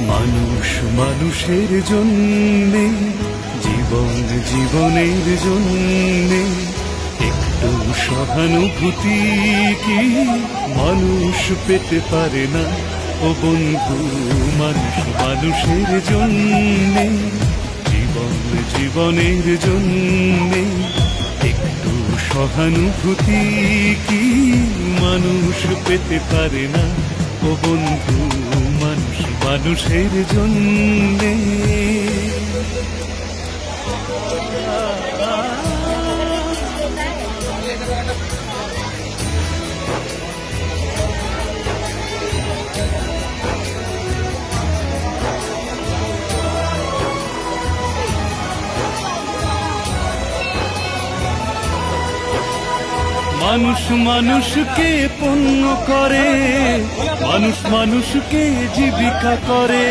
মানুষ মানুষের জন্যে, জীবন জীবনের জন্যে একটু সহানুভূতি কি মানুষ পেতে পারে না? ও বন্ধু, মানুষ মানুষের জন্যে, জীবন জীবনের জন্যে একটু সহানুভূতি কি মানুষ পেতে পারে না? ও বন্ধু, মানুষ মানুষের জন্যে। মানুষ মানুষকে পণ্য করে, মানুষ মানুষকে জীবিকা করে।